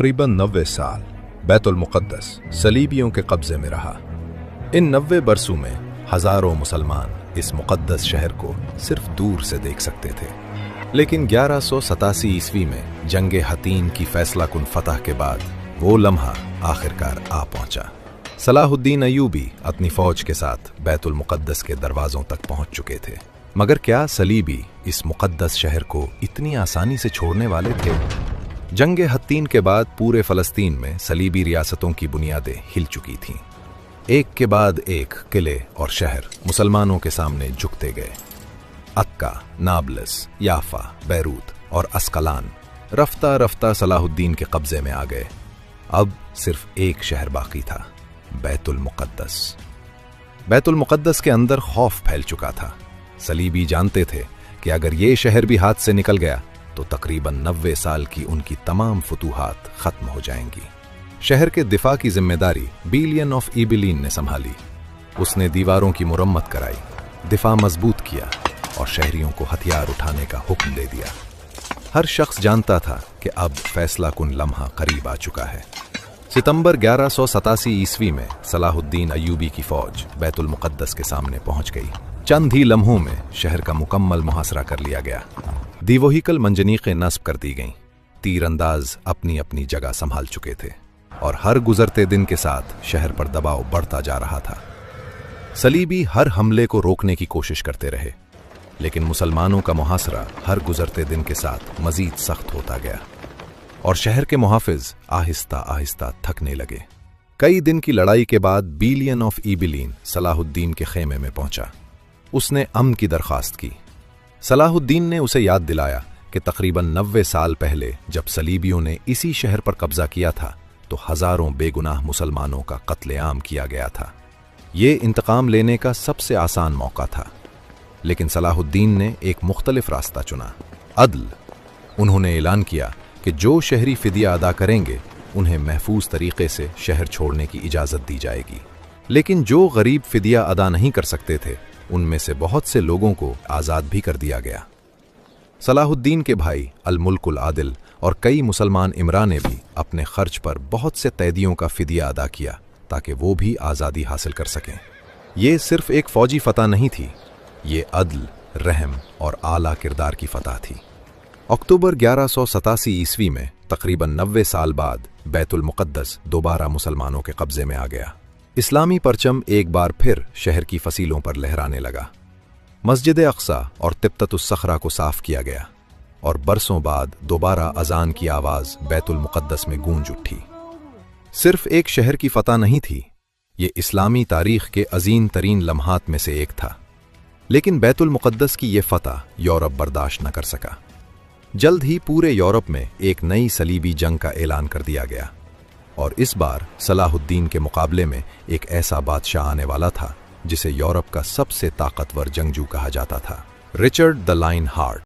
तकरीबन 90 साल बैतुल मुक़द्दस सलीबियों के कब्ज़े में रहा। इन 90 बरसों में हज़ारों मुसलमान इस मुक़द्दस शहर को सिर्फ दूर से देख सकते थे। लेकिन 1187 ईस्वी में जंग हतीन की फैसलाकुन फतह के बाद वो लम्हा आखिरकार आ पहुंचा। सलाहुद्दीन अय्यूबी अपनी फौज के साथ बैतुल मुक़द्दस के दरवाज़ों तक पहुंच चुके थे। मगर क्या सलीबी इस मुक़द्दस शहर को इतनी आसानी से छोड़ने वाले थे? जंग हत्तीन के बाद पूरे फ़लस्तीन में सलीबी रियासतों की बुनियादें हिल चुकी थीं। एक के बाद एक किले और शहर मुसलमानों के सामने झुकते गए। अक्का, नाबलस, याफा, बैरूत और अस्कलान रफ्ता रफ्ता सलाहुद्दीन के कब्जे में आ गए। अब सिर्फ एक शहर बाकी था, बैतुल मुक़द्दस। बैतुल मुक़द्दस के अंदर खौफ फैल चुका था। सलीबी जानते थे कि अगर ये शहर भी हाथ से निकल गया तो तकरीबन 90 साल की उनकी तमाम फतूहात खत्म हो जाएंगी। शहर के दिफा की जिम्मेदारी बिलियन ऑफ इबिलीन ने संभाली। उसने दीवारों की मुरम्मत कराई, दिफा मजबूत किया और शहरियों को हथियार उठाने का हुक्म दे दिया। हर शख्स जानता था कि अब फैसला कुन लम्हा करीब आ चुका है। सितंबर 1187 ईस्वी में सलाहुद्दीन अय्यूबी की फौज बैतुल मुक़द्दस के सामने पहुंच गई। चंद ही लम्हों में शहर का मुकम्मल मुहासरा कर लिया गया। दीवोहिकल मंजनीक़ें नस्ब कर दी गईं। तीरंदाज अपनी अपनी जगह संभाल चुके थे और हर गुजरते दिन के साथ शहर पर दबाव बढ़ता जा रहा था। सलीबी हर हमले को रोकने की कोशिश करते रहे, लेकिन मुसलमानों का मुहासरा हर गुजरते दिन के साथ मजीद सख्त होता गया और शहर के मुहाफिज आहिस्ता आहिस्ता थकने लगे। कई दिन की लड़ाई के बाद बिलियन ऑफ इबिलीन सलाहुद्दीन के खेमे में पहुंचा। उसने अमन की दरख्वास्त की। सलाहुद्दीन ने उसे याद दिलाया कि तकरीबन 90 साल पहले जब सलीबियों ने इसी शहर पर कब्जा किया था तो हजारों बेगुनाह मुसलमानों का कत्लेआम किया गया था। ये इंतकाम लेने का सबसे आसान मौका था, लेकिन सलाहुद्दीन ने एक मुख्तलिफ रास्ता चुना, अदल। उन्होंने ऐलान किया कि जो शहरी फिदिया अदा करेंगे उन्हें महफूज तरीके से शहर छोड़ने की इजाज़त दी जाएगी। लेकिन जो गरीब फिदिया अदा नहीं कर सकते थे उनमें से बहुत से लोगों को आज़ाद भी कर दिया गया। सलाहुद्दीन के भाई अल मुल्कुल आदिल और कई मुसलमान इमरा ने भी अपने खर्च पर बहुत से कैदियों का फिदिया अदा किया ताकि वो भी आज़ादी हासिल कर सकें। ये सिर्फ एक फौजी फतह नहीं थी, ये अदल, रहम और आला किरदार की फतह थी। अक्टूबर 1187 ईस्वी में तकरीबन 90 साल बाद बैतुल मुक़द्दस दोबारा मुसलमानों के कब्जे में आ गया। इस्लामी परचम एक बार फिर शहर की फसीलों पर लहराने लगा। मस्जिद अक्सा और तिब्ततुस सखरा को साफ किया गया और बरसों बाद दोबारा अजान की आवाज़ बैतुल मुक़द्दस में गूंज उठी। सिर्फ एक शहर की फतह नहीं थी, ये इस्लामी तारीख के अजीम तरीन लम्हात में से एक था। लेकिन बैतुल मुक़द्दस की ये फतह यूरोप बर्दाश्त न कर सका। जल्द ही पूरे यूरोप में एक नई सलीबी जंग का ऐलान कर दिया गया और इस बार सलाहुद्दीन के मुकाबले में एक ऐसा बादशाह आने वाला था जिसे यूरोप का सबसे ताकतवर जंगजू कहा जाता था, रिचर्ड द लायन हार्ट।